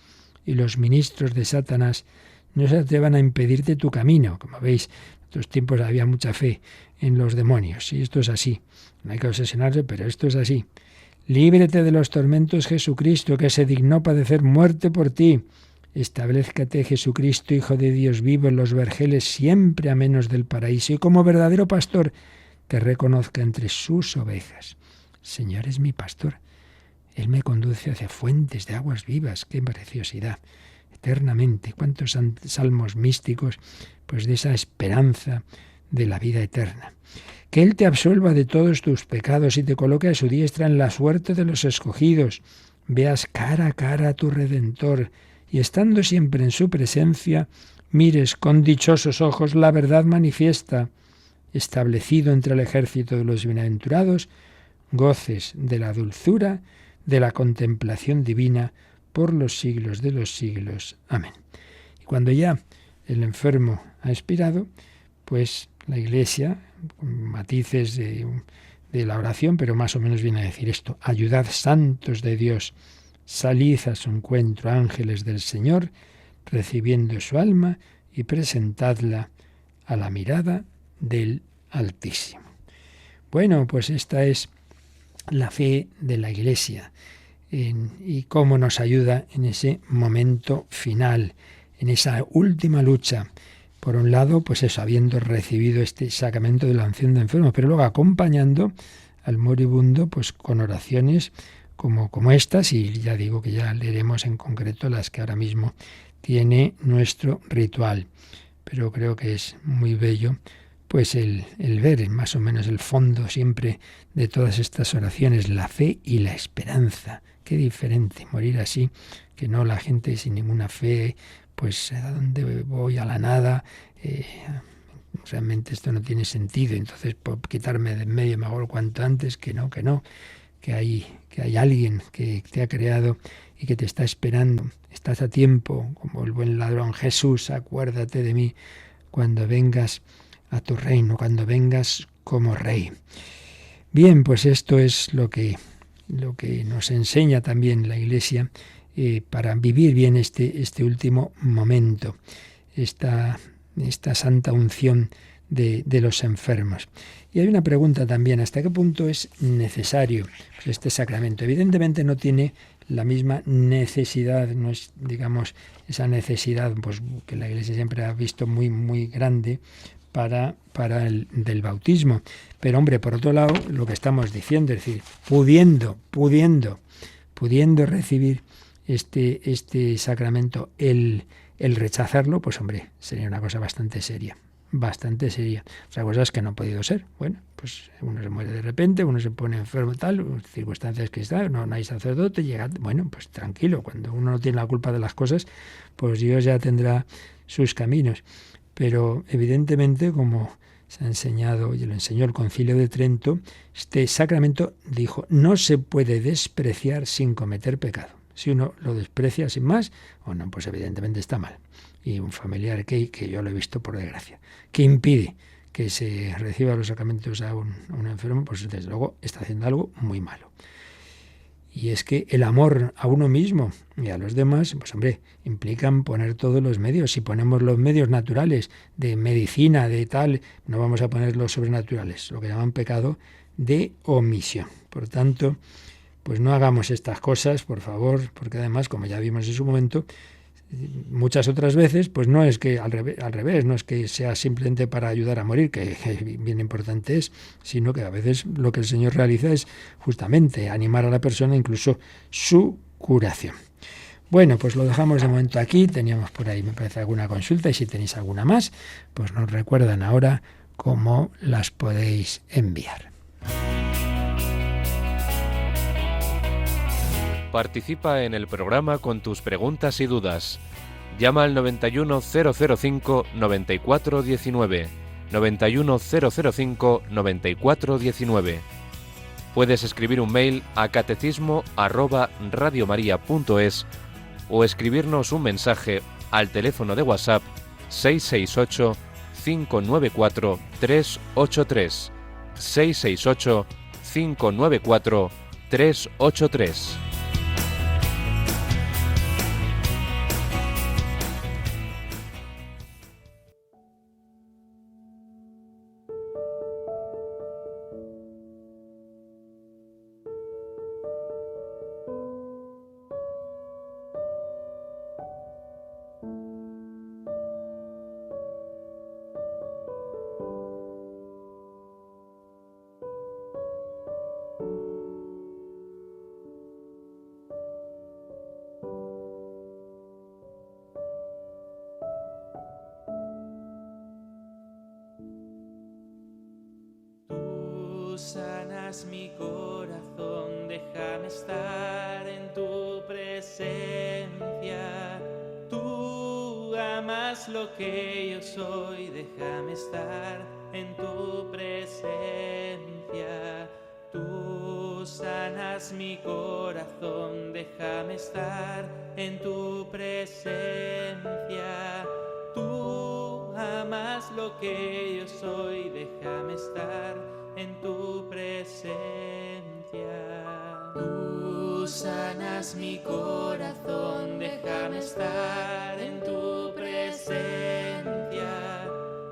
y los ministros de Satanás no se atrevan a impedirte tu camino. Como veis, en otros tiempos había mucha fe en los demonios, y esto es así. No hay que obsesionarse, pero esto es así. Líbrete de los tormentos Jesucristo, que se dignó padecer muerte por ti. Establezcate, Jesucristo, Hijo de Dios vivo, en los vergeles siempre a menos del paraíso, y como verdadero pastor te reconozca entre sus ovejas. Señor es mi pastor, Él me conduce hacia fuentes de aguas vivas. ¡Qué preciosidad! Eternamente, cuántos salmos místicos, pues de esa esperanza de la vida eterna. Que Él te absuelva de todos tus pecados y te coloque a su diestra en la suerte de los escogidos. Veas cara a cara a tu Redentor, y estando siempre en su presencia, mires con dichosos ojos la verdad manifiesta. establecido entre el ejército de los bienaventurados, goces de la dulzura, de la contemplación divina, por los siglos de los siglos. Amén. Y cuando ya el enfermo ha expirado, pues la Iglesia, con matices de la oración, pero más o menos viene a decir esto: ayudad, santos de Dios, salid a su encuentro, ángeles del Señor, recibiendo su alma y presentadla a la mirada del Altísimo. Bueno, pues esta es la fe de la Iglesia y cómo nos ayuda en ese momento final, en esa última lucha. Por un lado, pues eso, habiendo recibido este sacramento de la unción de enfermos, pero luego acompañando al moribundo pues con oraciones como estas, y ya digo que ya leeremos en concreto las que ahora mismo tiene nuestro ritual. Pero creo que es muy bello pues el ver más o menos el fondo siempre de todas estas oraciones, la fe y la esperanza. Qué diferente morir así, que no la gente sin ninguna fe, pues ¿a dónde voy? A la nada, realmente esto no tiene sentido, entonces por quitarme de en medio mejor cuanto antes, que hay alguien que te ha creado y que te está esperando. Estás a tiempo, como el buen ladrón. Jesús, acuérdate de mí cuando vengas a tu reino, cuando vengas como rey. Bien, pues esto es lo que nos enseña también la Iglesia para vivir bien este último momento, esta santa unción de los enfermos. Y hay una pregunta también: ¿hasta qué punto es necesario pues este sacramento? Evidentemente no tiene la misma necesidad, no es, digamos, esa necesidad pues que la Iglesia siempre ha visto muy, muy grande para el del bautismo. Pero hombre, por otro lado, lo que estamos diciendo, es decir, pudiendo recibir este sacramento, el rechazarlo, pues hombre, sería una cosa bastante seria. Otra cosa es que no ha podido ser. Bueno, pues uno se muere de repente, uno se pone enfermo, tal, circunstancias que están, no hay sacerdote, llega, bueno, pues tranquilo, cuando uno no tiene la culpa de las cosas, pues Dios ya tendrá sus caminos. Pero evidentemente, como se ha enseñado y lo enseñó el Concilio de Trento, este sacramento, dijo, no se puede despreciar sin cometer pecado. Si uno lo desprecia sin más, bueno, pues evidentemente está mal. Y un familiar que yo lo he visto por desgracia, que impide que se reciba los sacramentos a un enfermo, pues desde luego está haciendo algo muy malo. Y es que el amor a uno mismo y a los demás, pues hombre, implican poner todos los medios. Si ponemos los medios naturales de medicina, de tal, no vamos a poner los sobrenaturales, lo que llaman pecado de omisión. Por tanto, pues no hagamos estas cosas, por favor, porque además, como ya vimos en su momento, muchas otras veces, pues no es que al revés, no es que sea simplemente para ayudar a morir, que bien importante es, sino que a veces lo que el Señor realiza es justamente animar a la persona, incluso su curación. Bueno, pues lo dejamos de momento aquí. Teníamos por ahí, me parece, alguna consulta, y si tenéis alguna más, pues nos recuerdan ahora cómo las podéis enviar. Participa en el programa con tus preguntas y dudas. Llama al 91005-9419. 91005-9419. Puedes escribir un mail a catecismo@radiomaria.es o escribirnos un mensaje al teléfono de WhatsApp 668 594 383. 668 594 383. Sanas mi corazón, déjame estar en tu presencia. Tú amas lo que yo soy, déjame estar en tu presencia. sanas mi corazón, déjame estar en tu presencia. Tú amas lo que yo soy, déjame estar en tu presencia. Tú sanas mi corazón, déjame estar en tu presencia.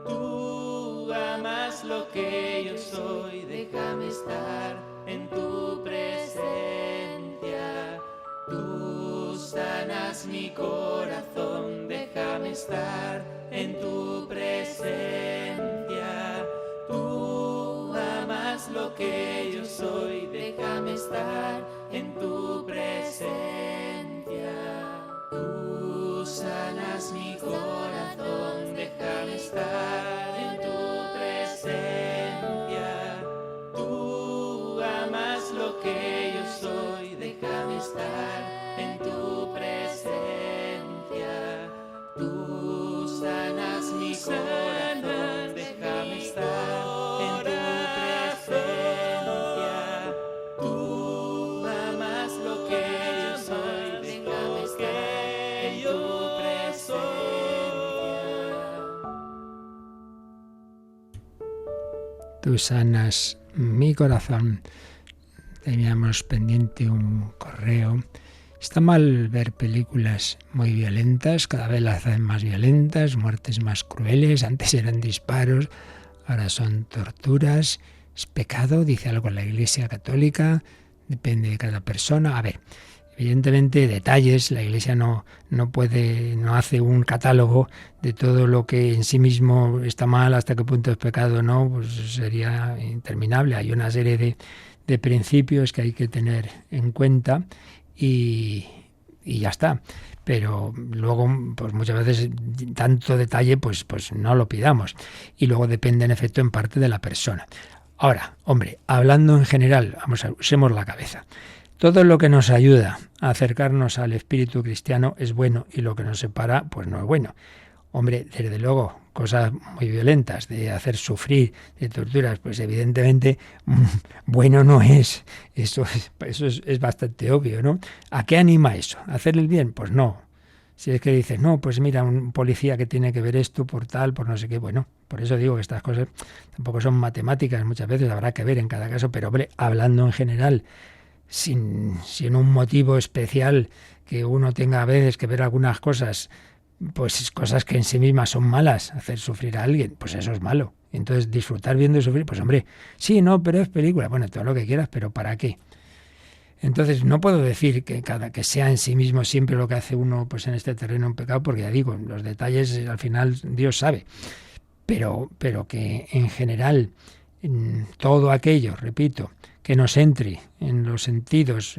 Tú amas lo que yo soy, déjame estar en tu presencia. Tú sanas mi corazón, déjame estar en tu presencia. Tú amas lo que yo soy, déjame estar en tu presencia. Tú sanas mi corazón, déjame estar en tu presencia. Tú amas lo que yo soy, déjame estar en tu presencia. Tú sanas mi corazón, déjame estar en tu presencia. Tú amas lo que yo soy, déjame estar en tu presencia. Tú sanas mi corazón. Teníamos pendiente un correo. Está mal ver películas muy violentas, cada vez las hacen más violentas, muertes más crueles, antes eran disparos, ahora son torturas. ¿Es pecado? Dice algo la Iglesia Católica, depende de cada persona. A ver, evidentemente detalles, la Iglesia no hace un catálogo de todo lo que en sí mismo está mal, hasta qué punto es pecado o no, pues sería interminable. Hay una serie de principios que hay que tener en cuenta y ya está. Pero luego, pues muchas veces tanto detalle, pues no lo pidamos. Y luego depende en efecto en parte de la persona. Ahora, hombre, hablando en general, usemos la cabeza. Todo lo que nos ayuda a acercarnos al espíritu cristiano es bueno y lo que nos separa, pues no es bueno. Hombre, desde luego, cosas muy violentas, de hacer sufrir, de torturas, pues evidentemente bueno no es. Eso es bastante obvio, ¿no? ¿A qué anima eso? ¿A hacer el bien? Pues no. Si es que dices, no, pues mira, un policía que tiene que ver esto por tal, por no sé qué, bueno, por eso digo que estas cosas tampoco son matemáticas, muchas veces habrá que ver en cada caso, pero hombre, hablando en general, sin un motivo especial que uno tenga a veces que ver algunas cosas, pues cosas que en sí mismas son malas, hacer sufrir a alguien, pues eso es malo. Entonces, disfrutar viendo sufrir, pues hombre, sí, no, pero es película, bueno, todo lo que quieras, pero ¿para qué? Entonces, no puedo decir que sea en sí mismo siempre lo que hace uno pues en este terreno un pecado, porque ya digo, los detalles al final Dios sabe, pero que en general todo aquello, repito, que nos entre en los sentidos,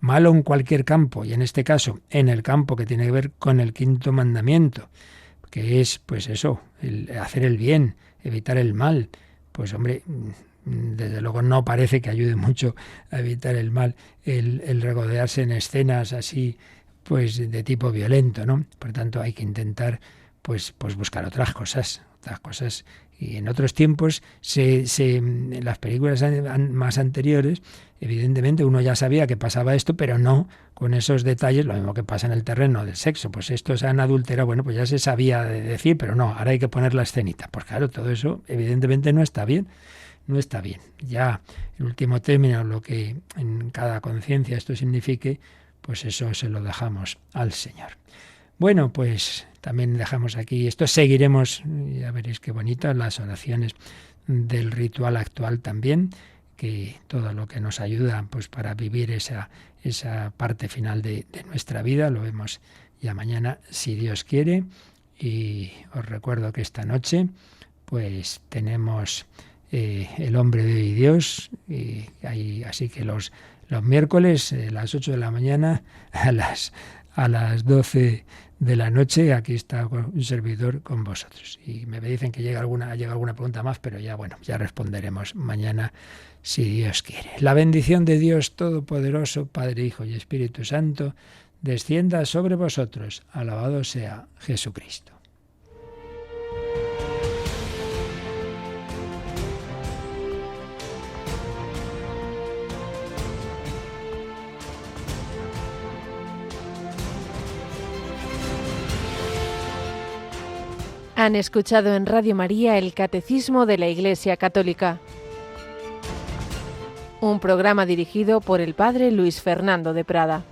malo en cualquier campo, y en este caso en el campo que tiene que ver con el quinto mandamiento, que es pues eso, hacer el bien, evitar el mal, pues hombre, desde luego no parece que ayude mucho a evitar el mal el regodearse en escenas así pues de tipo violento, ¿no? Por tanto hay que intentar pues buscar otras cosas. Y en otros tiempos, en las películas más anteriores, evidentemente uno ya sabía que pasaba esto, pero no con esos detalles, lo mismo que pasa en el terreno del sexo. Pues estos han adulterado, bueno, pues ya se sabía decir, pero no, ahora hay que poner la escenita. Pues claro, todo eso evidentemente no está bien. No está bien. Ya el último término, lo que en cada conciencia esto signifique, pues eso se lo dejamos al Señor. Bueno, pues también dejamos aquí, esto seguiremos, ya veréis qué bonitas las oraciones del ritual actual también, que todo lo que nos ayuda pues para vivir esa parte final de nuestra vida, lo vemos ya mañana si Dios quiere. Y os recuerdo que esta noche pues tenemos El hombre de hoy Dios, y así que los miércoles a las 8 de la mañana a las 12 de la noche, aquí está un servidor con vosotros. Y me dicen que llega alguna pregunta más, pero ya responderemos mañana si Dios quiere. La bendición de Dios Todopoderoso, Padre, Hijo y Espíritu Santo, descienda sobre vosotros. Alabado sea Jesucristo. Han escuchado en Radio María el Catecismo de la Iglesia Católica, un programa dirigido por el Padre Luis Fernando de Prada.